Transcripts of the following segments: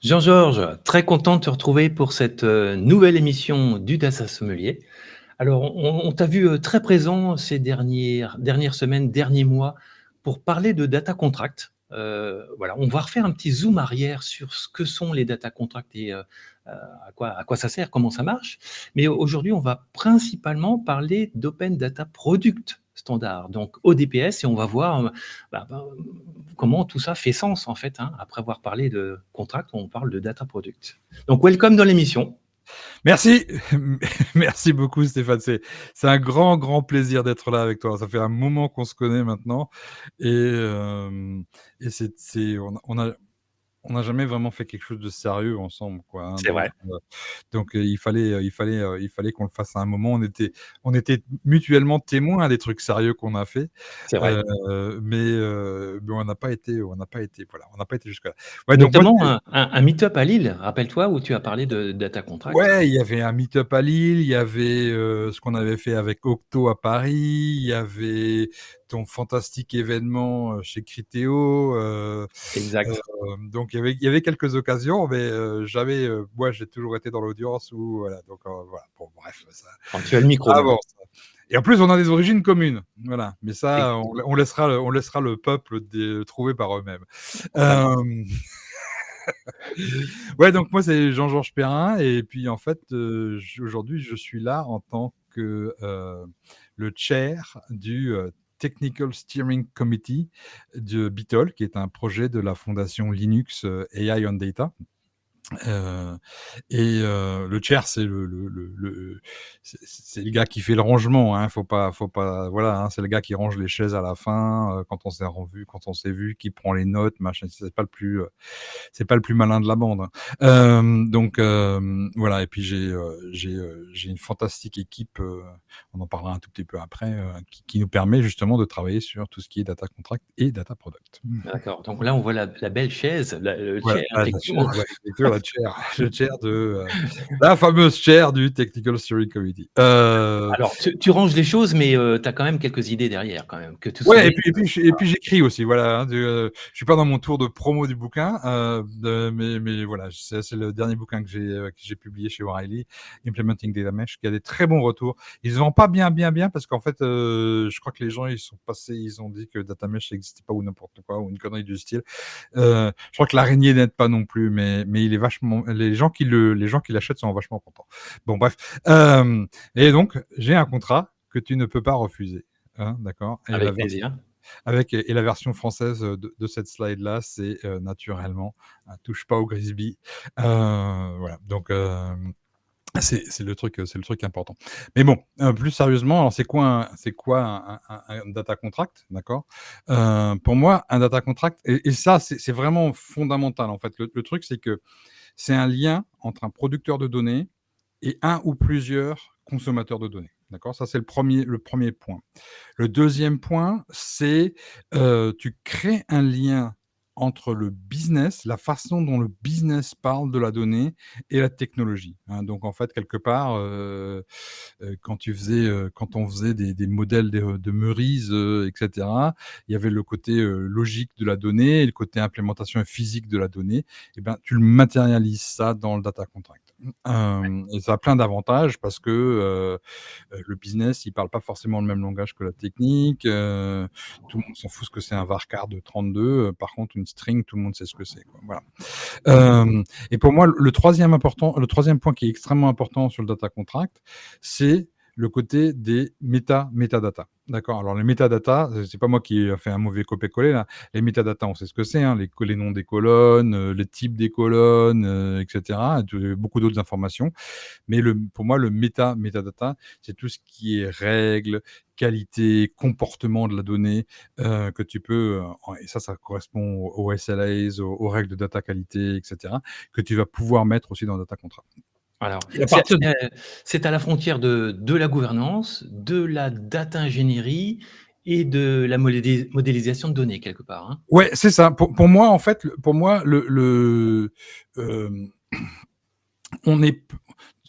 Jean-Georges, très content de te retrouver pour cette nouvelle émission du Data Sommelier. Alors, on t'a vu très présent ces dernières semaines, derniers mois, pour parler de data contract. Voilà, on va refaire un petit zoom arrière sur ce que sont les data contracts et à quoi ça sert, comment ça marche. Mais aujourd'hui, on va principalement parler d'Open Data Product standard, donc ODPS, et on va voir comment tout ça fait sens en fait. Après avoir parlé de contract, on parle de data product. Donc, welcome dans l'émission. Merci, merci beaucoup Stéphane. C'est un grand plaisir d'être là avec toi. Ça fait un moment qu'on se connaît maintenant et on n'a jamais vraiment fait quelque chose de sérieux ensemble, quoi. C'est vrai. Donc il fallait qu'on le fasse à un moment. On était mutuellement témoins des trucs sérieux qu'on a fait, C'est vrai. mais on n'a pas été jusque là. Ouais, donc moi, Notamment un meet-up à Lille, rappelle-toi, où tu as parlé de data contract. ouais, il y avait un meet-up à Lille, il y avait ce qu'on avait fait avec Octo à Paris, il y avait ton fantastique événement chez Criteo. Exact. Donc il y avait quelques occasions, mais jamais. Moi, j'ai toujours été dans l'audience ou voilà. Donc voilà. Bon, bref, Quand tu as le ça micro maintenant. avance. Et en plus, on a des origines communes, voilà. Mais ça, Exactement. on laissera le peuple trouver par eux-mêmes. Voilà. Euh, Ouais, donc moi c'est Jean-Georges Perrin et puis en fait aujourd'hui je suis là en tant que le chair du Technical Steering Committee de BITOL, qui est un projet de la fondation Linux AI on Data. Euh, le chair, c'est le gars qui fait le rangement, hein. Faut pas, voilà, hein, c'est le gars qui range les chaises à la fin quand on s'est revu, quand on s'est vu, qui prend les notes, machin. C'est pas le plus malin de la bande, hein. Voilà. Et puis j'ai une fantastique équipe. On en parlera un tout petit peu après, qui nous permet justement de travailler sur tout ce qui est data contract et data product. D'accord. Donc là, on voit la belle chaise, le Voilà, chair, la effectivement. chaise, ouais, exactement, la chair, le chair la fameuse chair du Technical Steering Committee. Alors, tu ranges les choses, mais tu as quand même quelques idées derrière, quand même, que tu Ouais, soumets. et puis j'écris aussi, voilà, hein, je suis pas dans mon tour de promo du bouquin, mais voilà, c'est le dernier bouquin que j'ai publié chez O'Reilly, Implementing Data Mesh, qui a des très bons retours. Ils se vendent pas bien, parce qu'en fait, je crois que les gens, ils ont dit que Data Mesh n'existait pas ou n'importe quoi, ou une connerie du style. Je crois que l'araignée n'aide pas non plus, mais il est vachement, les gens qui l'achètent sont vachement contents. Bon, bref. Et donc, j'ai un contrat que tu ne peux pas refuser. Hein, d'accord. Avec plaisir. Et la version française de cette slide-là, c'est naturellement touche pas au Grisby. Voilà. Donc c'est le truc important. Mais bon, plus sérieusement, alors c'est quoi un data contract, d'accord. Pour moi, un data contract, et ça, c'est vraiment fondamental en fait. Le truc, c'est que c'est un lien entre un producteur de données et un ou plusieurs consommateurs de données. D'accord. Ça, c'est le premier point. Le deuxième point, c'est tu crées un lien entre le business, la façon dont le business parle de la donnée et la technologie, hein. Donc en fait, quelque part, quand on faisait des modèles de Meurize, etc., il y avait le côté logique de la donnée et le côté implémentation physique de la donnée. Et ben, tu le matérialises ça dans le data contract. Et ça a plein d'avantages parce que le business, il parle pas forcément le même langage que la technique. Tout le monde s'en fout ce que c'est un varchar de 32. Par contre, une string, tout le monde sait ce que c'est, quoi. Voilà. Et pour moi, le troisième point qui est extrêmement important sur le data contract, c'est le côté des métadata. D'accord. Alors les métadata, c'est pas moi qui ai fait un mauvais copier-coller là. Les métadata, on sait ce que c'est, hein, les noms des colonnes, les types des colonnes, etc. Beaucoup d'autres informations. Mais pour moi, le métadata, c'est tout ce qui est règles, qualité, comportement de la donnée, que tu peux, et ça correspond aux SLAs, aux règles de data qualité, etc., que tu vas pouvoir mettre aussi dans Data Contract. Alors, Et à partir de... c'est à la frontière de la gouvernance, de la data ingénierie et de la modélisation de données, quelque part, hein. Ouais, c'est ça. Pour moi, en fait, pour moi, on est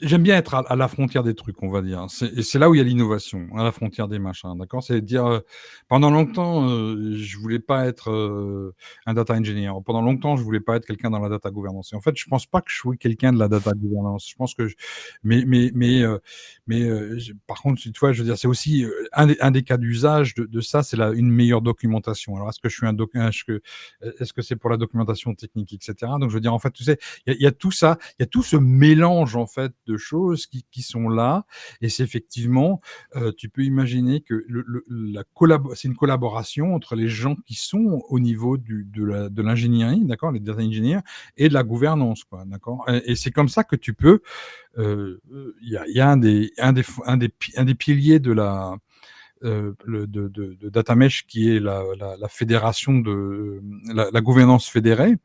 J'aime bien être à la frontière des trucs, on va dire. C'est là où il y a l'innovation, à la frontière des machins, d'accord? C'est dire, pendant longtemps, je voulais pas être, un data engineer. Pendant longtemps, je voulais pas être quelqu'un dans la data governance et en fait, je pense pas que je sois quelqu'un de la data governance. Je pense que je je par contre, tu vois, je veux dire, c'est aussi, un des cas d'usage de ça, c'est la une meilleure documentation. Alors est-ce que je suis un doc est-ce que c'est pour la documentation technique et cetera? Donc je veux dire, en fait, tu sais, il y a tout ça, il y a tout ce mélange en fait de choses qui sont là. Et c'est effectivement, tu peux imaginer que c'est une collaboration entre les gens qui sont au niveau de l'ingénierie, d'accord, les data engineers, et de la gouvernance, quoi, d'accord. Et c'est comme ça que tu peux. Il y a un des piliers de Data Mesh qui est la fédération de la gouvernance fédérée.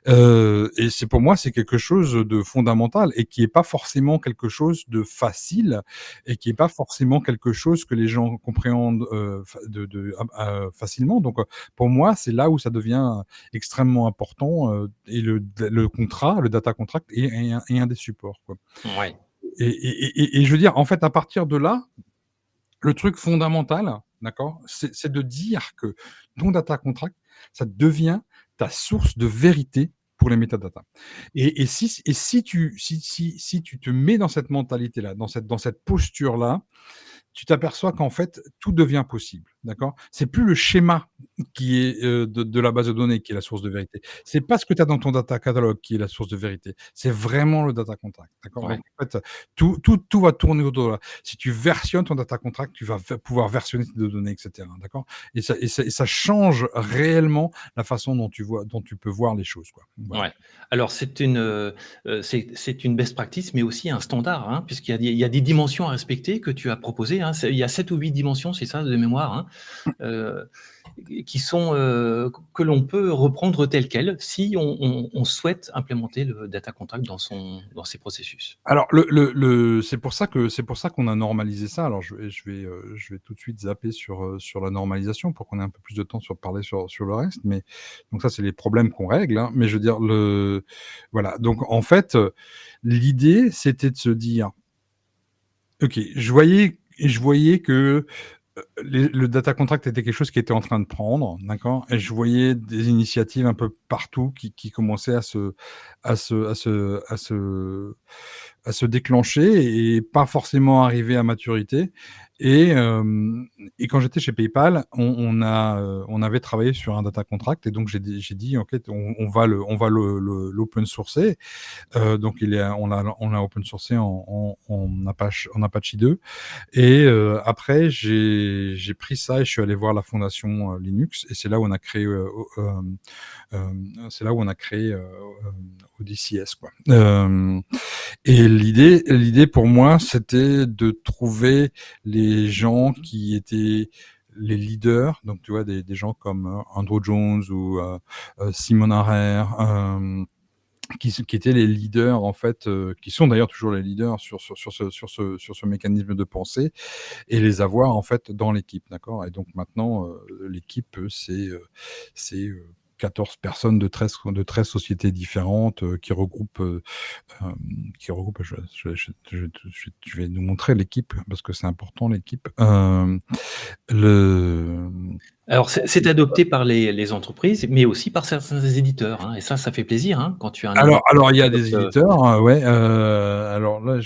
Et c'est pour moi, c'est quelque chose de fondamental et qui est pas forcément quelque chose de facile et qui est pas forcément quelque chose que les gens compréhendent facilement. Donc, pour moi, c'est là où ça devient extrêmement important et le contrat, le data contract est un des supports, quoi. Ouais, Et je veux dire, en fait, à partir de là, le truc fondamental, d'accord, c'est de dire que ton data contract, ça devient ta source de vérité pour les métadatas. Et si tu te mets dans cette mentalité-là, dans cette posture-là, tu t'aperçois qu'en fait, tout devient possible, d'accord? C'est plus le schéma qui est, de la base de données qui est la source de vérité. C'est pas ce que tu as dans ton data catalogue qui est la source de vérité. C'est vraiment le data contract, d'accord? ouais. Donc en fait, tout va tourner autour de là. Si tu versionnes ton data contract, tu vas pouvoir versionner tes données et cetera, d'accord? Et ça change réellement la façon dont tu peux voir les choses, quoi. Voilà. Ouais. Alors c'est une best practice, mais aussi un standard, hein, il y a des dimensions à respecter que tu as proposées, hein. Il y a 7 ou 8 dimensions, c'est ça, de mémoire, hein, heu, qui sont, que l'on peut reprendre telles quelles si on souhaite implémenter le data contract dans ses processus. Alors c'est pour ça qu'on a normalisé ça. Alors je vais tout de suite zapper sur la normalisation pour qu'on ait un peu plus de temps sur parler sur le reste. Mais donc ça, c'est les problèmes qu'on règle, hein. Mais je veux dire voilà. Donc en fait, l'idée, c'était de se dire: «OK, je voyais que le data contract était quelque chose qui était en train de prendre, d'accord? Et je voyais des initiatives un peu partout qui commençaient à se déclencher et pas forcément arriver à maturité. Et quand j'étais chez PayPal, on avait travaillé sur un data contract et donc j'ai dit: «OK, l'open sourcer». Donc on l'a open sourcé en Apache 2. Et après, j'ai pris ça et je suis allé voir la fondation Linux et c'est là où on a créé, ODCS, quoi. Et l'idée pour moi, c'était de trouver les gens qui étaient les leaders, donc tu vois des gens comme Andrew Jones ou Simon Harrer, qui étaient les leaders en fait, qui sont d'ailleurs toujours les leaders sur ce mécanisme de pensée et les avoir en fait dans l'équipe, d'accord? Et donc maintenant, l'équipe, c'est 14 personnes de 13 sociétés différentes, qui regroupent. Je vais nous montrer l'équipe parce que c'est important l'équipe. Le Alors c'est adopté par les entreprises, mais aussi par certains éditeurs, hein, et ça fait plaisir, hein, quand tu as un alors éditeur alors il y qui a des adopte. éditeurs, ouais, alors là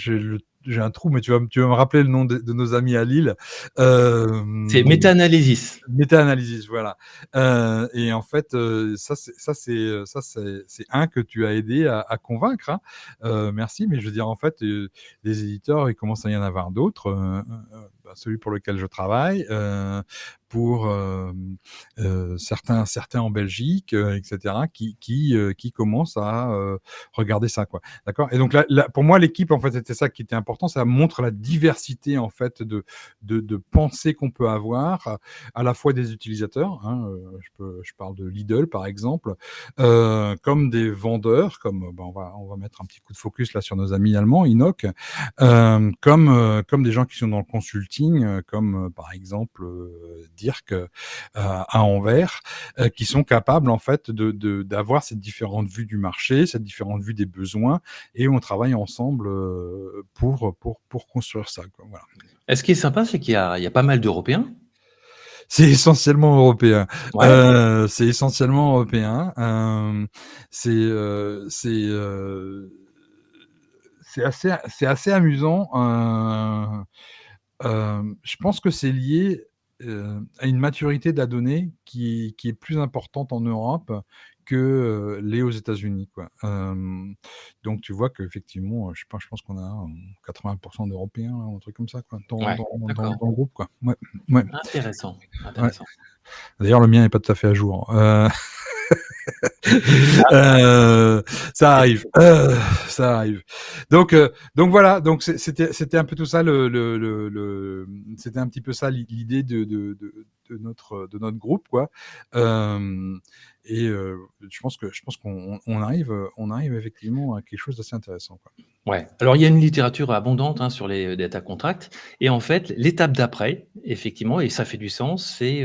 j'ai un trou, mais tu vas me rappeler le nom de nos amis à Lille. C'est Hem Meta-Analysis. Meta-analysis, voilà. Et en fait, ça c'est un que tu as aidé à convaincre, hein. Merci, mais je veux dire, en fait, des éditeurs, il commence à y en avoir d'autres, celui pour lequel je travaille, pour, certains en Belgique, et cetera, qui commencent à, regarder ça, quoi. D'accord? Et donc là, pour moi, l'équipe, en fait, c'était ça qui était important. Ça montre la diversité, en fait, de pensées qu'on peut avoir, à la fois des utilisateurs, hein, je parle de Lidl par exemple, comme des vendeurs, comme on va mettre un petit coup de focus là sur nos amis allemands, Inoc, comme des gens qui sont dans le consulting marketing, comme par exemple Dirk à Anvers, qui sont capables en fait d'avoir cette différente vue du marché, cette différente vue des besoins, et on travaille ensemble pour construire ça, quoi. Voilà. Et ce qui est sympa, c'est qu'il y a pas mal d'Européens. C'est essentiellement européen. Ouais. C'est essentiellement européen. C'est euh, c'est euh, c'est assez amusant. Je pense que c'est lié à une maturité de la donnée qui est plus importante en Europe que l'est aux États-Unis, quoi. Donc tu vois qu'effectivement, je sais pas, je pense qu'on a 80% d'Européens, un truc comme ça, quoi, Ouais, d'accord. dans le groupe, quoi. Ouais, ouais, Intéressant, ouais. intéressant. D'ailleurs, le mien est pas tout à fait à jour. Ah, Euh, ça c'est arrive, ça arrive. Donc voilà. Donc c'était un peu tout ça c'était un petit peu ça l'idée de notre groupe, quoi. Euh, je pense qu'on arrive effectivement à quelque chose d'assez intéressant, quoi. Ouais. Alors, il y a une littérature abondante, hein, sur les data contracts et en fait, l'étape d'après, effectivement et ça fait du sens, c'est,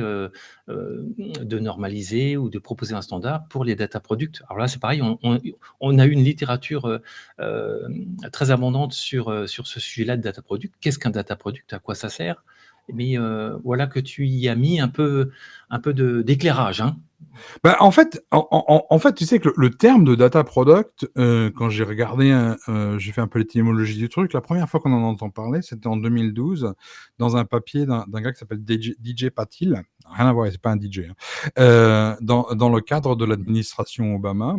de normaliser ou de proposer un standard pour les data products. Alors là, c'est pareil, on a eu une littérature, très abondante sur ce sujet-là de data product. Qu'est-ce qu'un data product? À quoi ça sert? Mais, voilà que tu y as mis un peu de d'éclairage, hein? Bah, en fait, tu sais que le terme de data product, quand j'ai regardé j'ai fait un peu l'étymologie du truc, la première fois qu'on en entend parler, c'était en 2012, dans un papier d'un gars qui s'appelle DJ Patil. Rien à voir, c'est pas un DJ, hein. Dans le cadre de l'administration Obama.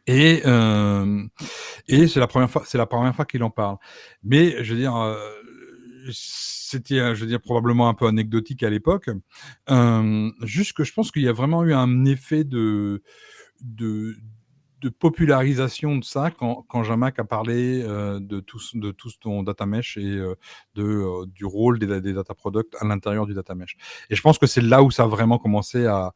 Et, c'est la première fois qu'il en parle. Mais je veux dire, c'était, je veux dire, probablement un peu anecdotique à l'époque. Juste que je pense qu'il y a vraiment eu un effet de, de popularisation de ça quand Jean-Marc a parlé de tout ton data mesh et du rôle des data products à l'intérieur du data mesh. Et je pense que c'est là où ça a vraiment commencé à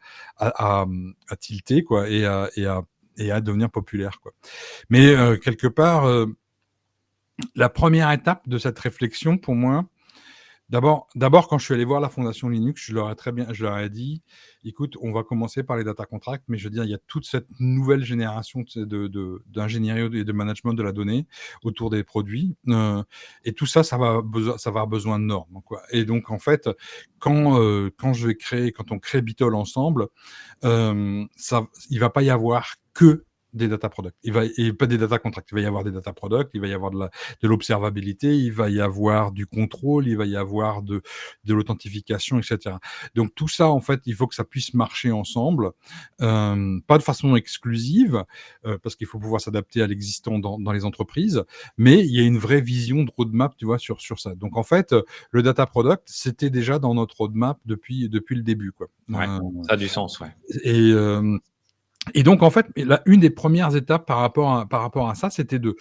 tilter, quoi, et à devenir populaire, quoi. Mais quelque part, la première étape de cette réflexion pour moi, d'abord, quand je suis allé voir la Fondation Linux, je leur ai dit, écoute, on va commencer par les data contracts, mais je veux dire, il y a toute cette nouvelle génération d'ingénierie et de management de la donnée autour des produits, et tout ça, ça va avoir besoin de normes, quoi. Et donc, en fait, quand on crée Bitol ensemble, il va pas y avoir que des data products. Et pas des data contracts. Il va y avoir des data products, il va y avoir de l'observabilité, il va y avoir du contrôle, il va y avoir de l'authentification, etc. Donc tout ça, en fait, il faut que ça puisse marcher ensemble, pas de façon exclusive, parce qu'il faut pouvoir s'adapter à l'existant dans les entreprises, mais il y a une vraie vision de roadmap, tu vois, sur ça. Donc en fait, le data product, c'était déjà dans notre roadmap depuis le début, quoi. Ouais, ça a du sens, ouais. Et, et donc, en fait, une des premières étapes par rapport à ça, c'était de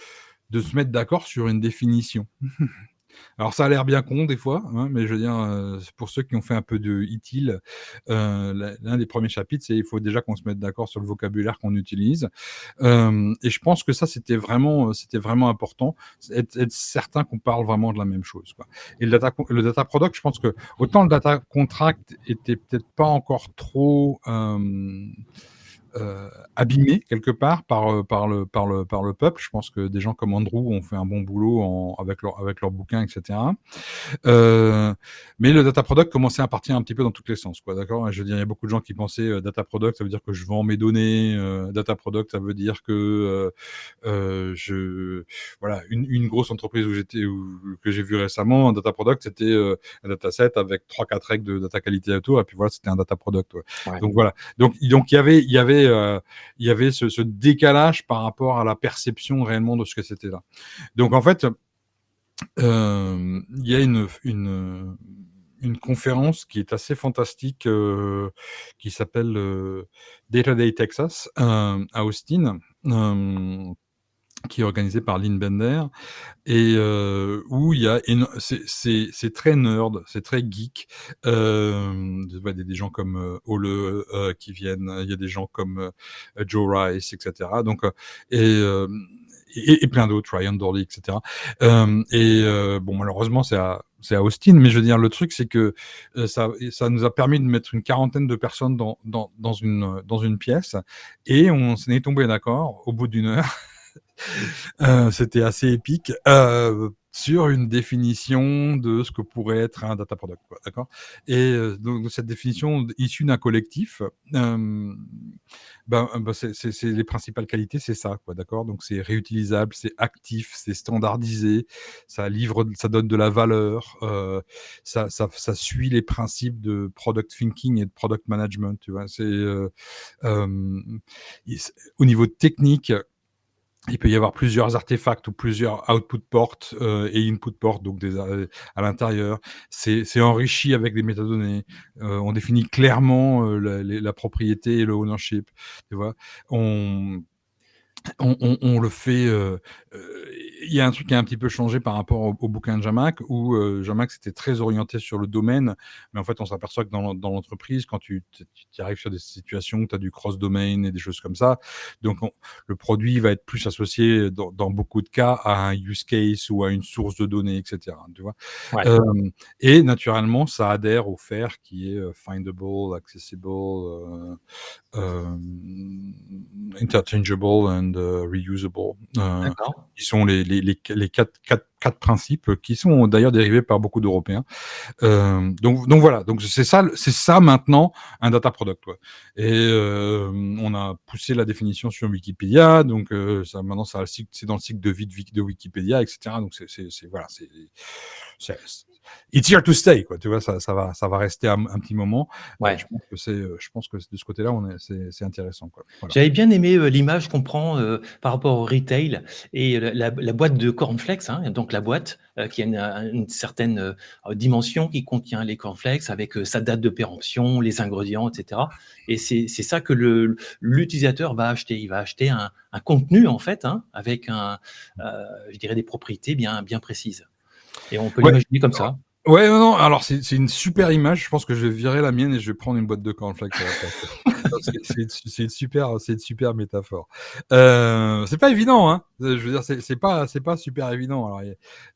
se mettre d'accord sur une définition. Alors, ça a l'air bien con des fois, hein, mais je veux dire, pour ceux qui ont fait un peu de ITIL, l'un des premiers chapitres, c'est il faut déjà qu'on se mette d'accord sur le vocabulaire qu'on utilise. Et je pense que ça, c'était vraiment important, être certain qu'on parle vraiment de la même chose, quoi. Et le data product, je pense que autant le data contract était peut-être pas encore trop abîmé quelque part par le peuple. Je pense que des gens comme Andrew ont fait un bon boulot avec leurs bouquins, etc. Mais le data product commençait à partir un petit peu dans tous les sens, quoi, d'accord. Je veux dire, il y a beaucoup de gens qui pensaient data product, ça veut dire que je vends mes données. Data product, ça veut dire que voilà, une grosse entreprise que j'ai vu récemment, un data product, c'était un dataset avec 3-4 règles de data qualité autour, et puis voilà, c'était un data product. Ouais. Ouais. Donc voilà. Donc il y avait ce décalage par rapport à la perception réellement de ce que c'était là. Donc en fait, il y a une conférence qui est assez fantastique, qui s'appelle Data Day Texas, à Austin, qui est organisée par Lynn Bender, et où il y a c'est très nerd, c'est très geek. Il y a des gens comme Ole qui viennent, il y a des gens comme Joe Rice, etc. Donc et plein d'autres, Ryan Dorley, etc. Bon, malheureusement, c'est à Austin, mais je veux dire, le truc, c'est que ça nous a permis de mettre une quarantaine de personnes dans une pièce, et on s'en est tombé d'accord au bout d'une heure. C'était assez épique, sur une définition de ce que pourrait être un data product, quoi, d'accord. Et donc cette définition issue d'un collectif, c'est les principales qualités, c'est ça, quoi, d'accord. Donc c'est réutilisable, c'est actif, c'est standardisé, ça donne de la valeur, ça suit les principes de product thinking et de product management, tu vois. Au niveau technique, il peut y avoir plusieurs artefacts ou plusieurs output ports et input ports, donc à l'intérieur. C'est enrichi avec des métadonnées. On définit clairement la propriété et le ownership. Tu vois, on, on le fait. Il y a un truc qui a un petit peu changé par rapport au bouquin de Jamac, où Jamac c'était très orienté sur le domaine, mais en fait on s'aperçoit que dans l'entreprise, quand tu arrives sur des situations où tu as du cross-domain et des choses comme ça, donc le produit va être plus associé dans beaucoup de cas à un use case ou à une source de données, etc. Tu vois. Ouais, Euh, et naturellement, ça adhère au FAIR qui est findable, accessible, interchangeable and reusable, d'accord. qui sont les quatre principes qui sont d'ailleurs dérivés par beaucoup d'Européens. Donc voilà, donc c'est ça maintenant un data product. Ouais. Et on a poussé la définition sur Wikipédia, donc ça maintenant c'est dans le cycle de vie de Wikipédia, etc. Donc voilà, c'est it's here to stay, quoi. Tu vois, ça va rester un petit moment. Ouais. Je pense que de ce côté-là, c'est intéressant, quoi. Voilà. J'avais bien aimé, l'image qu'on prend, par rapport au retail et la boîte de cornflakes, hein, donc la boîte, qui a une certaine, dimension, qui contient les cornflakes avec, sa date de péremption, les ingrédients et cetera, et c'est ça que l'utilisateur va acheter. Il va acheter un contenu en fait, hein, avec je dirais des propriétés bien précises, et on peut Ouais. l'imaginer comme ça. Ouais, non. Alors c'est une super image. Je pense que je vais virer la mienne et je vais prendre une boîte de cornflakes à la place. C'est une super métaphore. C'est pas évident, hein. Je veux dire, c'est pas super évident. Alors,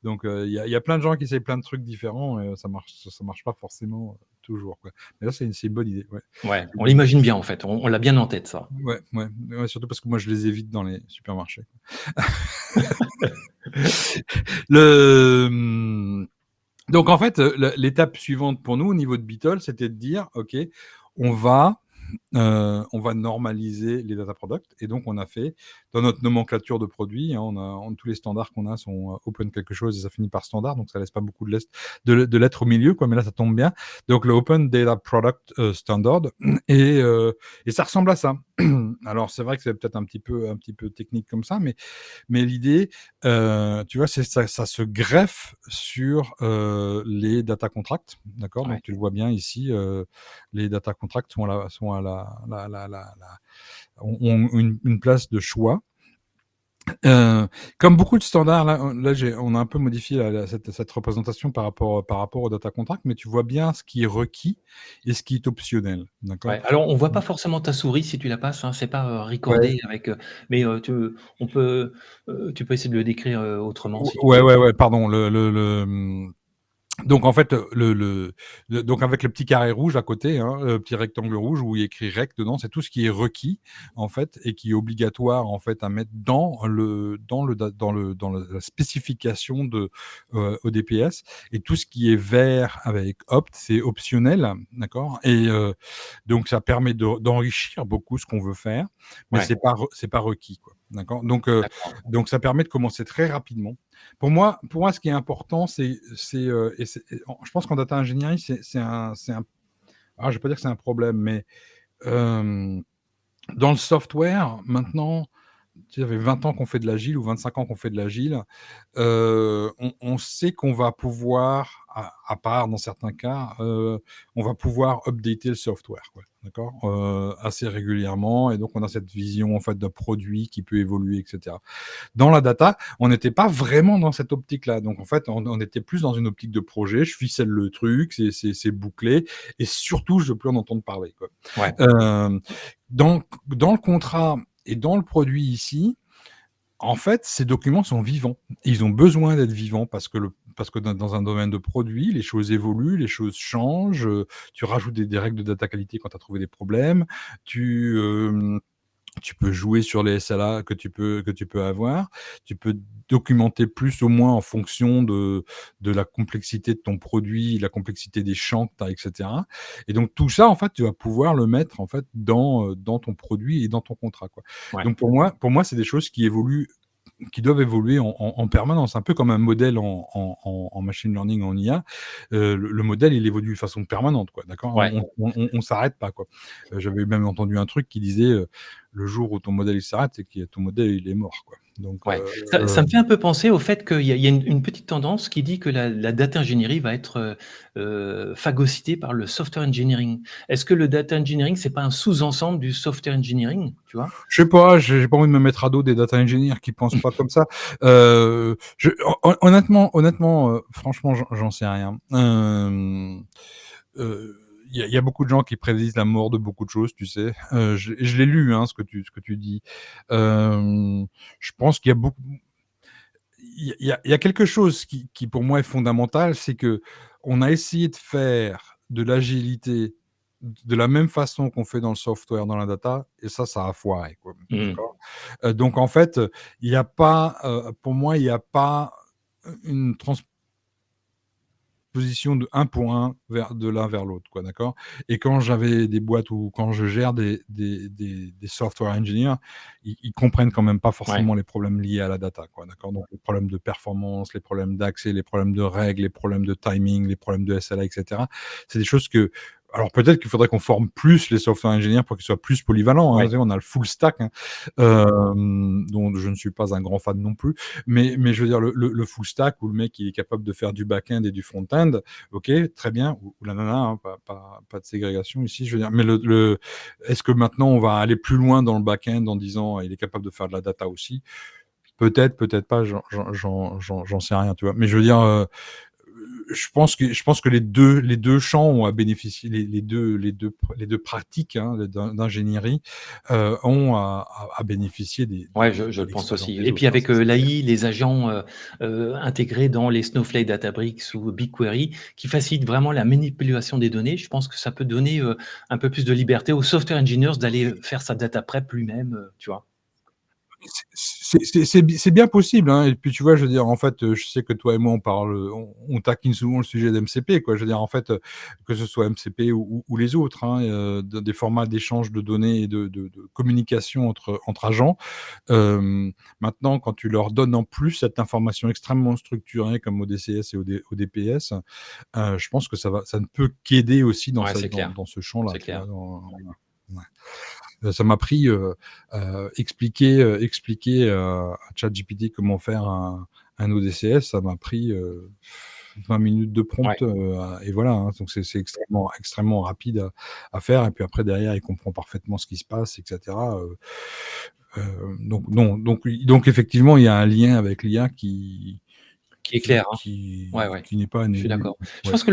donc il y a plein de gens qui essayent plein de trucs différents et ça marche pas forcément toujours, quoi. Mais là, c'est une bonne idée. Ouais. Ouais, on l'imagine bien en fait, on l'a bien en tête ça. Ouais, surtout parce que moi je les évite dans les supermarchés. Le Donc en fait, l'étape suivante pour nous au niveau de Beetle, c'était de dire, ok, on va on va normaliser les data products. Et donc, on a fait, dans notre nomenclature de produits, hein, tous les standards qu'on a sont open quelque chose et ça finit par standard, donc ça laisse pas beaucoup de lettres au milieu, quoi, mais là, ça tombe bien. Donc, le Open Data Product Standard, et, et ça ressemble à ça. Alors, c'est vrai que c'est peut-être un petit peu technique comme ça, mais l'idée, tu vois, c'est ça se greffe sur les data contracts, d'accord. Ouais. Donc, tu le vois bien ici, les data contracts ont une place de choix. Comme beaucoup de standards, on a un peu modifié cette représentation par rapport au data contract, mais tu vois bien ce qui est requis et ce qui est optionnel, d'accord? Ouais, alors on voit pas forcément ta souris si tu la passes, hein, c'est pas, Ouais. recordé avec, mais, tu peux essayer de le décrire, autrement si tu Ouais, pardon, donc en fait, donc avec le petit carré rouge à côté, hein, le petit rectangle rouge où il y a écrit rec dedans, c'est tout ce qui est requis en fait et qui est obligatoire en fait à mettre dans la spécification de ODPS, et tout ce qui est vert avec opt, c'est optionnel, d'accord. Et donc ça permet d'enrichir beaucoup ce qu'on veut faire, mais ouais, c'est pas requis, quoi, d'accord. d'accord, Donc ça permet de commencer très rapidement. Pour moi, ce qui est important, je pense qu'en data engineering, je vais pas dire que c'est un problème, mais euh, dans le software, maintenant, tu sais, ça fait 20 ans qu'on fait de l'agile ou 25 ans qu'on fait de l'agile, on sait qu'on va pouvoir, à part dans certains cas, on va pouvoir updater le software, quoi, d'accord, assez régulièrement, et donc on a cette vision en fait d'un produit qui peut évoluer, etc. Dans la data, on n'était pas vraiment dans cette optique-là. Donc, en fait, on était plus dans une optique de projet. Je ficelle le truc, c'est bouclé. Et surtout, je ne veux plus en entendre parler, quoi. ouais, Euh, dans le contrat et dans le produit ici, en fait, ces documents sont vivants. Ils ont besoin d'être vivants parce que parce que dans un domaine de produit, les choses évoluent, les choses changent, tu rajoutes des règles de data qualité quand tu as trouvé des problèmes, tu, hem tu peux jouer sur les SLA que tu peux avoir. Tu peux documenter plus ou moins en fonction de la complexité de ton produit, la complexité des champs que tu as, et cetera. Et donc tout ça, en fait, tu vas pouvoir le mettre, en fait, dans ton produit et dans ton contrat, quoi. Ouais. Donc pour moi, c'est des choses qui doivent évoluer en permanence, un peu comme un modèle en machine learning, en IA. Le modèle, il évolue de façon permanente, quoi, d'accord? Ouais. On s'arrête pas, quoi. J'avais même entendu un truc qui disait, «Le jour où ton modèle, il s'arrête, c'est que ton modèle, il est mort», quoi. Donc Ouais, ça me fait un peu penser au fait qu'il y a une petite tendance qui dit que la data ingénierie va être, phagocytée par le software engineering. Est-ce que le data engineering, c'est pas un sous-ensemble du software engineering, tu vois? je sais pas, j'ai pas envie de me mettre à dos des data engineers qui pensent pas comme ça. Honnêtement, franchement, j'en sais rien. Il y a beaucoup de gens qui prédisent la mort de beaucoup de choses, tu sais. Je l'ai lu, hein, ce que tu dis. Je pense qu'il y a beaucoup il y a quelque chose qui pour moi est fondamental, c'est que on a essayé de faire de l'agilité de la même façon qu'on fait dans le software, dans la data, et ça a foiré, quoi. Mmh. D'accord? Donc en fait, il y a pas, pour moi, il y a pas une position de un pour un de l'un vers l'autre, quoi, d'accord? Et quand j'avais des boîtes ou quand je gère des software engineers, ils comprennent quand même pas Ouais. forcément les problèmes liés à la data, quoi, d'accord? Donc les problèmes de performance, les problèmes d'accès, les problèmes de règles, les problèmes de timing, les problèmes de SLA, et cetera. C'est des choses que alors peut-être qu'il faudrait qu'on forme plus les software engineers pour qu'ils soient plus polyvalents, hein. Ouais. Tu sais, on a le full stack, hein, dont je ne suis pas un grand fan non plus. Mais je veux dire, le full stack où le mec il est capable de faire du back-end et du front-end, ok, très bien, ou la nana, hein, pas de ségrégation ici, je veux dire, mais est-ce que maintenant on va aller plus loin dans le back-end en disant il est capable de faire de la data aussi? Peut-être, peut-être pas, j'en sais rien, tu vois. Mais je veux dire, je pense que les deux champs ont à bénéficier, les deux pratiques, hein, d'ingénierie, ont à bénéficier Ouais, je de le pense l'expérience aussi. des Et puis autres, hein, avec, ça c'est clair. l'AI, les agents, intégrés dans les Snowflake, Databricks ou BigQuery qui facilitent vraiment la manipulation des données, je pense que ça peut donner, un peu plus de liberté aux software engineers d'aller faire sa data prep lui-même, tu vois? C'est bien possible, hein, et puis tu vois, je veux dire, en fait, je sais que toi et moi on parle, on taquine souvent le sujet d'MCP, quoi. Je veux dire, en fait, que ce soit MCP ou les autres, hein, des formats d'échange de données et de communication entre agents. Maintenant, quand tu leur donnes en plus cette information extrêmement structurée comme ODCS et ODPS, je pense que ça ne peut qu'aider aussi dans Ouais, cette c'est dans clair, dans ce champ-là, c'est tu vois? clair. Ouais. Ça m'a pris, expliquer à ChatGPT comment faire un ODCS, ça m'a pris, 20 minutes de Ouais. prompt, et voilà, hein. Donc c'est extrêmement extrêmement rapide à faire, et puis après derrière, il comprend parfaitement ce qui se passe, et cetera. Donc non, donc effectivement, il y a un lien avec l'IA qui Qui est qui clair, hein. Ouais, qui ouais, qui n'est pas je suis nul. d'accord. Je Ouais, pense que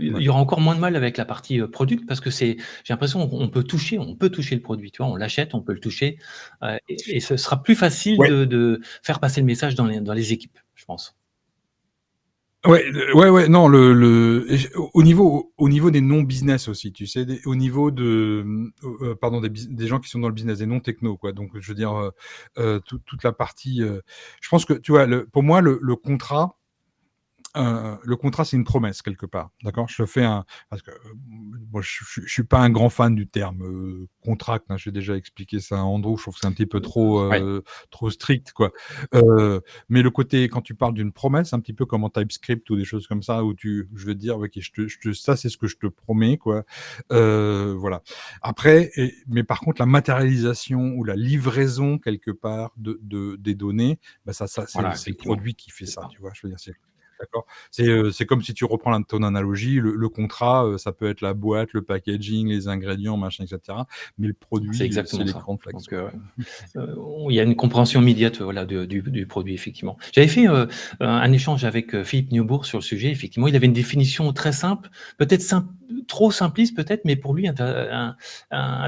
il ouais. y aura encore moins de mal avec la partie, product parce que j'ai l'impression qu'on peut toucher le produit, tu vois? On l'achète, on peut le toucher, et ce sera plus facile Ouais. de faire passer le message dans les équipes, je pense. Ouais, non, et au niveau des non business aussi, tu sais, au niveau pardon, des gens qui sont dans le business, des non techno, quoi. Donc, je veux dire, toute la partie, je pense que, tu vois, pour moi, le contrat, c'est une promesse quelque part, d'accord? Je fais un Parce que, moi, je suis pas un grand fan du terme, contract, hein. J'ai déjà expliqué ça à Andrew. Je trouve que c'est un petit peu Ouais, trop strict, quoi. Heu, mais le côté quand tu parles d'une promesse, un petit peu comme en TypeScript ou des choses comme ça, où je vais te dire: «OK, ça, c'est ce que je te promets», quoi. Voilà. Après, mais par contre, la matérialisation ou la livraison quelque part des données, bah, ça, c'est voilà, c'est le effectivement, produit qui fait c'est ça, ça. tu vois? Je veux dire, d'accord? C'est comme si tu reprends ton analogie, le contrat, ça peut être la boîte, le packaging, les ingrédients, machin, et cetera, mais le C'est produit, c'est exactement ça. l'écran de flex, Donc, quoi. il y a une compréhension immédiate, voilà, du produit, effectivement. J'avais fait, un échange avec, Philippe Neubourg sur le sujet. Effectivement, il avait une définition très simple, peut-être trop simpliste peut-être, mais pour lui, un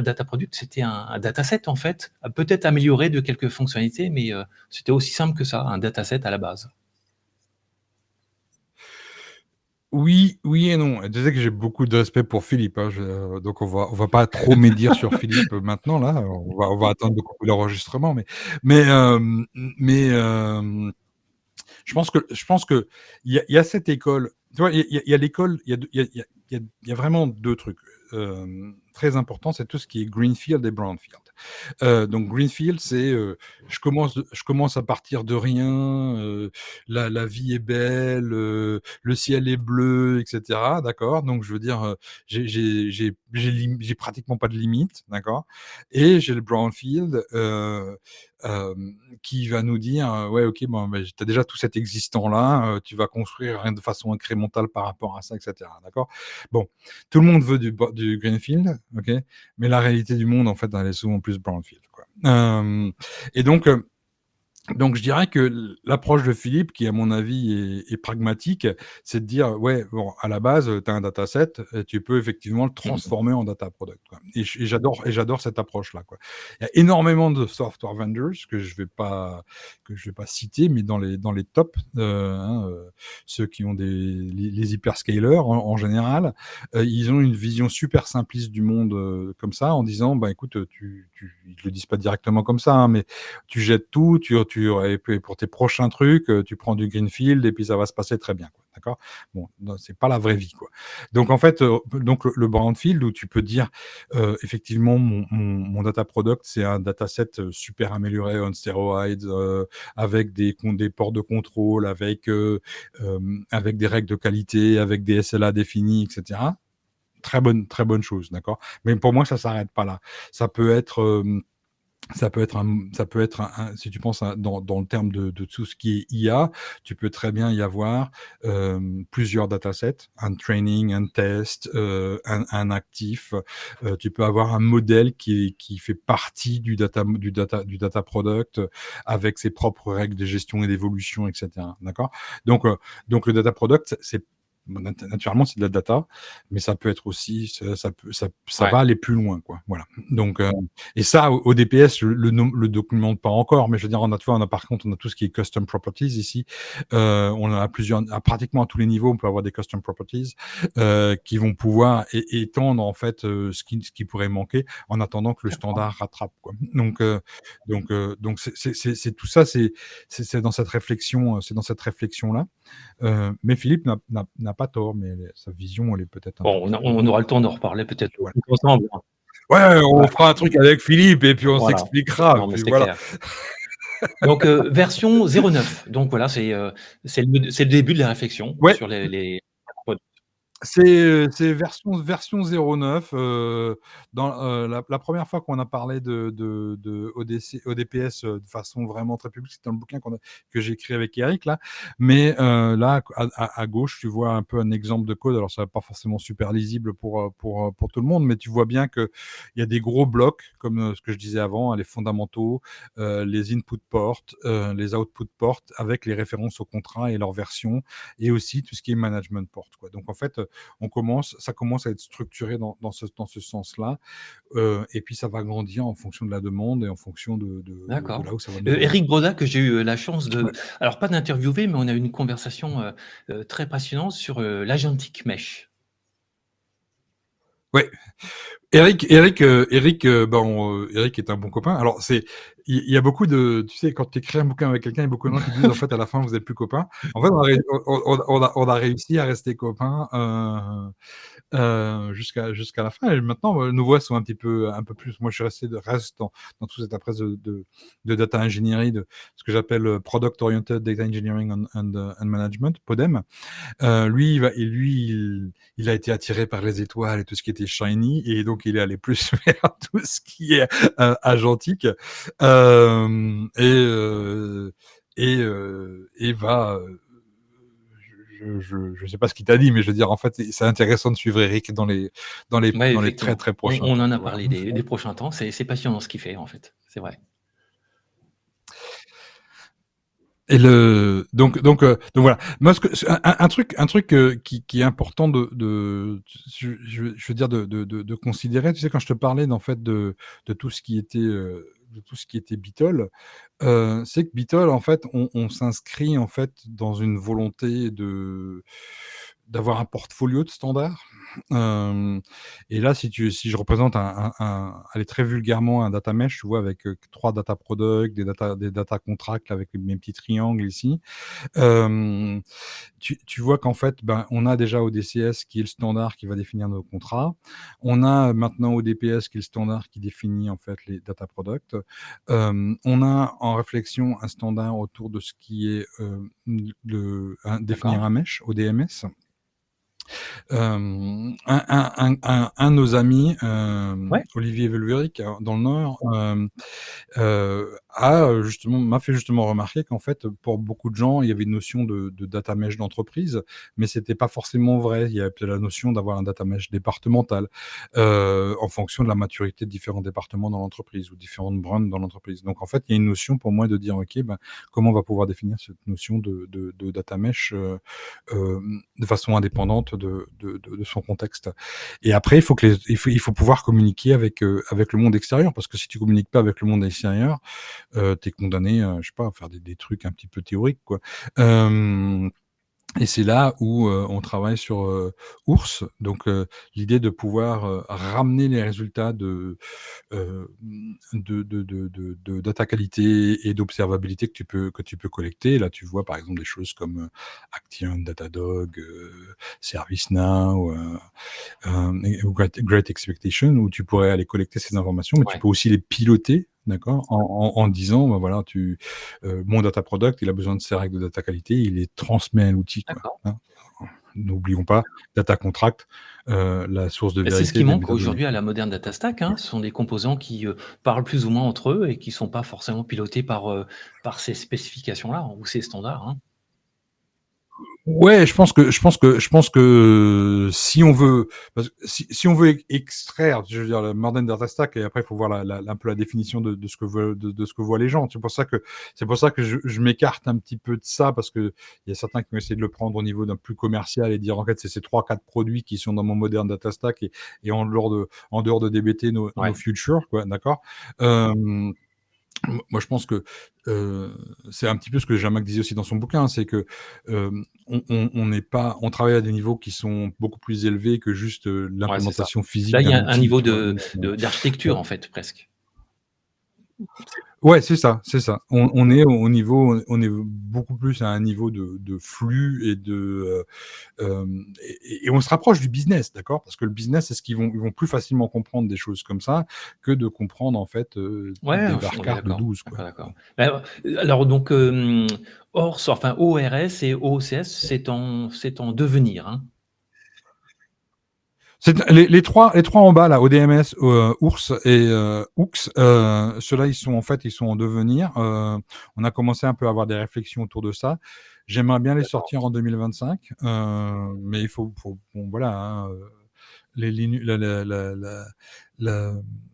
data product, c'était un dataset, en fait, peut-être amélioré de quelques fonctionnalités, mais, c'était aussi simple que ça, un dataset à la base. Oui, oui et non. Tu sais que j'ai beaucoup de respect pour Philippe, hein, donc on va pas trop médire sur Philippe, maintenant là, on va attendre de couper l'enregistrement, mais je pense que il y a cette école, tu vois? Il y a l'école, il y a deux il y a vraiment 2 trucs, très importants, c'est tout ce qui est greenfield et brownfield. Donc greenfield, c'est, je commence à partir de rien, la vie est belle, le ciel est bleu et cetera, d'accord? Donc je veux dire, j'ai pratiquement pas de limite, d'accord? Et j'ai le brownfield, qui va nous dire, «Ouais, OK, bon, beh, tu as déjà tout cet existant-là, tu vas construire rien de façon incrémentale par rapport à ça et cetera», d'accord? Bon, tout le monde veut du greenfield, OK? Mais la réalité du monde, en fait, elle est souvent plus brownfield, quoi. Et donc je dirais que l'approche de Philippe, qui à mon avis est pragmatique, c'est de dire: «Ouais, bon, à la base, tu as un dataset et tu peux effectivement le Mmh. transformer en data product», quoi. Et j'adore cette approche-là, quoi. Il y a énormément de software vendors que je vais pas citer, mais dans les tops, ceux qui ont les hyperscalers en général, ils ont une vision super simpliste du monde, comme ça, en disant: «Bah, écoute, ils le disent pas directement comme ça, hein, mais tu jettes tout, et puis pour tes prochains trucs, tu prends du greenfield et puis ça va se passer très bien, quoi, d'accord? Bon, non, c'est pas la vraie vie, quoi. Donc en fait, donc le brownfield où tu peux dire, effectivement mon data product, c'est un dataset, super amélioré on steroids, avec des ports de contrôle, avec des règles de qualité, avec des SLA définis et cetera. Très bonne chose, d'accord? Mais pour moi, ça s'arrête pas là. Ça peut être, si tu penses dans le terme de tout ce qui est IA, tu peux très bien y avoir, plusieurs datasets, un training, un test, un actif. Tu peux avoir un modèle qui fait partie du data product, avec ses propres règles de gestion et d'évolution, et cetera. D'accord? Donc, donc le data product, c'est bon, naturellement, c'est de la data, mais ça peut être aussi, ça Ouais. va aller plus loin, quoi. Voilà. Donc, et ça, au DPS, le documente pas encore, mais je veux dire, tu vois, par contre, on a tout ce qui est custom properties ici. On en a plusieurs, pratiquement à tous les niveaux, on peut avoir des custom properties, qui vont pouvoir étendre, en fait, ce qui pourrait manquer en attendant que le D'accord. standard rattrape, quoi. Donc c'est tout ça, c'est dans cette réflexion, c'est dans cette réflexion-là. Mais Philippe n'a pas tort, mais sa vision, elle est peut-être un peu Bon, on a plus, on aura le temps d'en reparler peut-être voilà. tous ensemble, hein. Ouais, on Ouais, fera un truc avec Philippe et puis on voilà. s'expliquera, et Non, mais puis c'est voilà. clair. Donc, version 09. Donc voilà, c'est le début de la réflexion Ouais, sur les c'est version 09, dans, la 1re fois qu'on a parlé de ODPS, de façon vraiment très publique, c'était dans le bouquin que j'ai écrit avec Eric là. Mais, là, à gauche, tu vois un peu un exemple de code. Alors ça va pas forcément super lisible pour tout le monde, mais tu vois bien qu'il y a des gros blocs comme, ce que je disais avant, hein, les fondamentaux, les input ports, les output ports avec les références aux contrats et leur version, et aussi tout ce qui est management port, quoi. Donc en fait, ça commence à être structuré dans ce sens-là, et puis ça va grandir en fonction de la demande et en fonction de d'accord. là où ça va nous emmener, Éric quoi. Broda que j'ai eu, la chance Ouais. alors pas d'interviewer, mais on a eu une conversation, très passionnante sur, l'agentic mesh. Ouais. Eric est un bon copain. Alors il y a beaucoup de, tu sais, quand tu écris un bouquin avec quelqu'un, il y a beaucoup de gens qui disent en fait à la fin vous êtes plus copains. En fait, on a réussi à rester copains, jusqu'à la fin. Et maintenant, nos voix sont un peu plus. Moi, je suis reste dans toute cette approche de data engineering, de ce que j'appelle, product oriented data engineering and management, PODEM. Lui, il a été attiré par les étoiles et tout ce qui était shiny, et donc il est allé plus vers tout ce qui est, agentique, et va. Je sais pas ce qu'il t'a dit, mais je veux dire, en fait, c'est intéressant de suivre Eric Ouais, dans les très effectivement. très On prochains on temps, en a quoi. Voilà. parlé des prochains temps. C'est passionnant ce qu'il fait, en fait. C'est vrai. Donc voilà. Moi, un truc, qui est important je veux dire de considérer. Tu sais, quand je te parlais en fait de tout ce qui était, Beatle, c'est que Beatle, en fait, on s'inscrit en fait dans une volonté d'avoir un portfolio de standards. Hem Et là, si je représente allez, très vulgairement, un data mesh, tu vois, avec 3 data products, des data contracts avec mes petits triangles ici. Hem Tu vois qu'en fait, ben, on a déjà ODCS qui est le standard qui va définir nos contrats. On a maintenant ODPS qui est le standard qui définit en fait les data products. On a en réflexion un standard autour de ce qui est définir D'accord. un mesh, ODMS. Un de nos amis, Ouais. Olivier Velveric, dans le Nord, m'a fait justement remarquer qu'en fait, pour beaucoup de gens, il y avait une notion de data mesh d'entreprise, mais c'était pas forcément vrai. Il y avait peut-être la notion d'avoir un data mesh départemental, en fonction de la maturité de différents départements dans l'entreprise ou différentes brands dans l'entreprise. Donc en fait, il y a une notion pour moi de dire: «OK, ben, comment on va pouvoir définir cette notion de data mesh, de façon indépendante de son contexte?» Et après, il faut pouvoir communiquer avec le monde extérieur, parce que si tu communiques pas avec le monde extérieur, tu es condamné, je sais pas, à faire des trucs un petit peu théoriques, quoi. Hem Et c'est là où, on travaille sur, Ours. Donc, l'idée de pouvoir, ramener les résultats de data qualité et d'observabilité que tu peux collecter. Là, tu vois, par exemple, des choses comme, Action, Datadog, ServiceNow, ou Great Expectations, où tu pourrais aller collecter ces informations, mais tu Ouais. peux aussi les piloter, d'accord? En disant, bah, voilà, mon data product, il a besoin de ces règles de data qualité, il les transmet à l'outil, quoi, D'accord. hein. N'oublions pas, data contract, la source de Bah, c'est ce vérité qui des manque métadonnées, aujourd'hui à quoi. la moderne data stack, Ouais. hein. Ce sont des composants qui, parlent plus ou moins entre eux et qui sont pas forcément pilotés par ces spécifications-là ou ces standards, hein. Ouais, je pense que si on veut, parce que si on veut extraire, je veux dire, le modern data stack, et après il faut voir un peu la définition de ce que de ce que voient les gens. C'est pour ça que je m'écarte un petit peu de ça, parce que il y a certains qui ont essayé de le prendre au niveau d'un plus commercial et dire en fait c'est ces trois quatre produits qui sont dans mon modern data stack, et en dehors de DBT nos Ouais. futures, quoi, d'accord. Euh, Moi, je pense que c'est un petit peu ce que Jamac disait aussi dans son bouquin, c'est que on n'est pas, on travaille à des niveaux qui sont beaucoup plus élevés que juste Ouais, c'est ça. l'implémentation physique Là, il y d'un a un outil, niveau tu vois. de Donc, d'architecture, en fait, presque. ouais, c'est ça, c'est ça. On est au niveau, on est beaucoup plus à un niveau de flux et on se rapproche du business, d'accord? Parce que le business, c'est ce ils vont plus facilement comprendre des choses comme ça que de comprendre en fait Ouais, des on est varcars de d'accord. 12, quoi. D'accord, d'accord. Bah, alors donc, ORS, enfin ORS et OOCS, c'est en devenir, hein? Les trois en bas là, ODMS, Ours et Oux, ceux-là, ils sont en devenir. On a commencé un peu à avoir des réflexions autour de ça. J'aimerais bien les D'accord. sortir en 2025, mais il faut bon, voilà, hein, les Linu la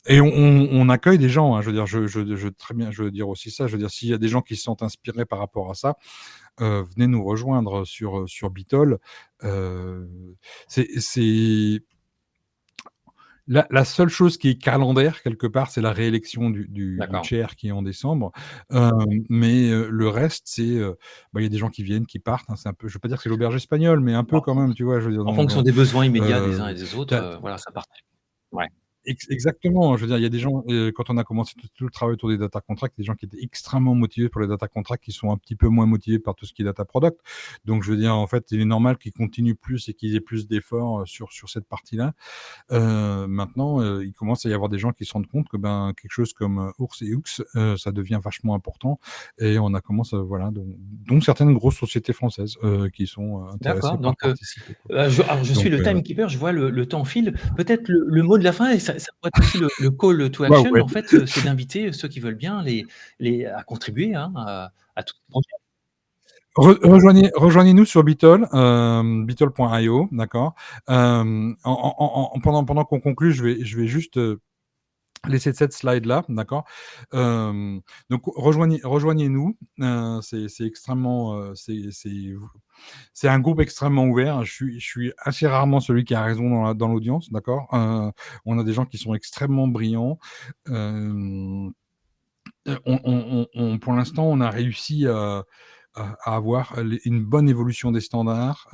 et on accueille des gens, hein. Je veux dire, très bien, je veux dire aussi ça. Je veux dire, s'il y a des gens qui se sentent inspirés par rapport à ça, venez nous rejoindre sur Bitol. Heu, c'est la seule chose qui est calendaire quelque part, c'est la réélection du D'accord. chair qui est en décembre. Hem, mais le reste, bah, il y a des gens qui viennent, qui partent, hein. C'est un peu, je veux pas dire que c'est l'auberge espagnole, mais un peu Bon, quand même, tu vois? Je veux dire en fonction des besoins immédiats des uns et des tu autres, voilà, ça participe. Ouais. exactement, je veux dire, il y a des gens, quand on a commencé tout le travail autour des data contracts, des gens qui étaient extrêmement motivés pour les data contracts, qui sont un petit peu moins motivés par tout ce qui est data product. Donc je veux dire, en fait, il est normal qu'ils continuent plus et qu'ils aient plus d'efforts, sur cette partie-là. Maintenant, il commence à y avoir des gens qui se rendent compte que, ben, quelque chose comme, Ours et Hooks, ça devient vachement important, et on a commencé, voilà, dont certaines grosses sociétés françaises, qui sont, intéressées D'accord, par donc, participer, quoi. je suis Donc, le timekeeper, je vois le temps file. Peut-être le mot de la fin, et ça pourrait être aussi le call to waouh, action, ouais. en fait, c'est d'inviter ceux qui veulent bien à contribuer, hein, à tout ce projet. Rejoignez-nous sur Beatle, beatle.io, d'accord? Pendant qu'on conclut, je vais juste, laisser cette slide-là, d'accord? Donc rejoignez-nous, c'est extrêmement, c'est un groupe extrêmement ouvert. Je suis assez rarement celui qui a raison dans l'audience, d'accord? On a des gens qui sont extrêmement brillants. Hem, pour l'instant, on a réussi à avoir une bonne évolution des standards.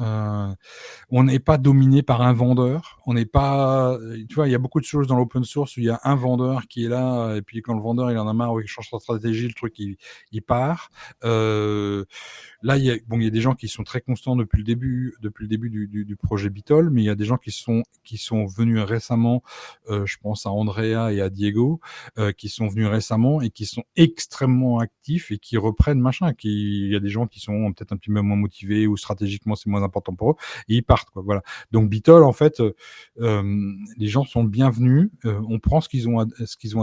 On n'est pas dominé par un vendeur. On n'est pas, tu vois, il y a beaucoup de choses dans l'open source où il y a un vendeur qui est là, et puis quand le vendeur il en a marre ou il change sa stratégie, le truc il part. Là, il y a des gens qui sont très constants depuis le début du projet Bitol, mais il y a des gens qui sont venus récemment. Je pense à Andrea et à Diego, qui sont venus récemment et qui sont extrêmement actifs et qui reprennent machin. Il y a des gens qui sont peut-être un petit peu moins motivés ou stratégiquement c'est moins important pour eux et ils partent, quoi. Voilà. Donc Bitol, en fait, les gens sont bienvenus. On prend ce qu'ils ont à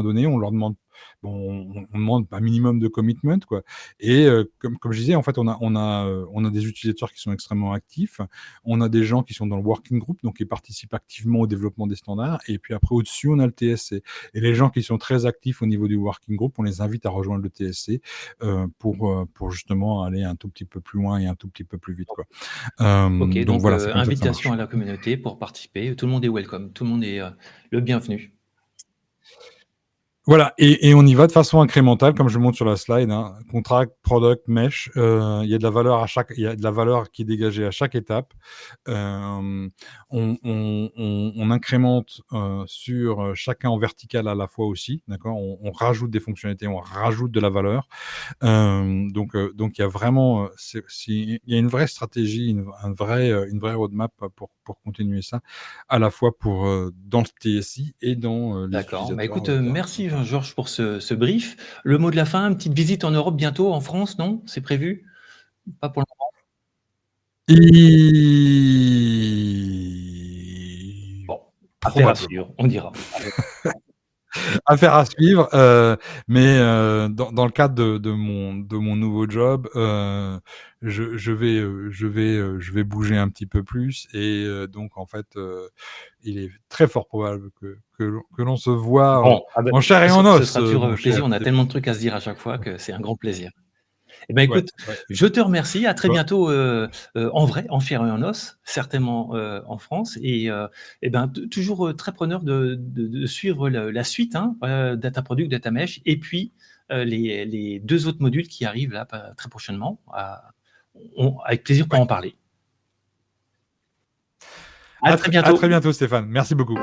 donner. On leur demande. Bon, on demande un minimum de commitment, quoi. Et comme je disais, en fait, on a des utilisateurs qui sont extrêmement actifs. On a des gens qui sont dans le working group, donc qui participent activement au développement des standards. Et puis après, au-dessus, on a le TSC. Et les gens qui sont très actifs au niveau du working group, on les invite à rejoindre le TSC pour justement aller un tout petit peu plus loin et un tout petit peu plus vite, quoi. OK, Donc donc voilà, c'est comme ça que ça invitation marche. à la communauté pour participer. Tout le monde est welcome, tout le monde est, le bienvenu. Voilà, et on y va de façon incrémentale, comme je le montre sur la slide, hein. Contract, product, mesh, il y a de la valeur il y a de la valeur qui est dégagée à chaque étape. On incrémente sur chacun en vertical à la fois aussi, d'accord. On rajoute des fonctionnalités, on rajoute de la valeur. Donc il y a vraiment, il y a une vraie stratégie, une vraie roadmap pour continuer ça, à la fois dans le TSI et dans les D'accord. Bah, utilisateurs écoute, terrain, quoi. merci Jean-Georges pour ce brief. Le mot de la fin, une petite visite en Europe bientôt, en France, non? C'est prévu? Pas pour le moment? Et Bon, affaire à probablement. suivre, on dira. Affaire à suivre, mais dans le cadre de mon nouveau job, je vais bouger un petit peu plus et donc en fait, il est très fort probable que l'on se voit Bon, ah bah, en chair et en ce os, sera toujours mon avec plaisir. cher On a Stéphane. tellement de trucs à se dire à chaque fois que c'est un grand plaisir. Eh ben, Ouais, écoute, ouais. je te remercie. À très Bon, bientôt, en vrai, en chair et en os, certainement, en France et ben, toujours, très preneur de suivre le la suite, hein, Data Product, Data Mesh et puis, les 2 autres modules qui arrivent là, pas très prochainement, avec plaisir pour ouais. en parler. À très bientôt. À très bientôt Stéphane. Merci beaucoup.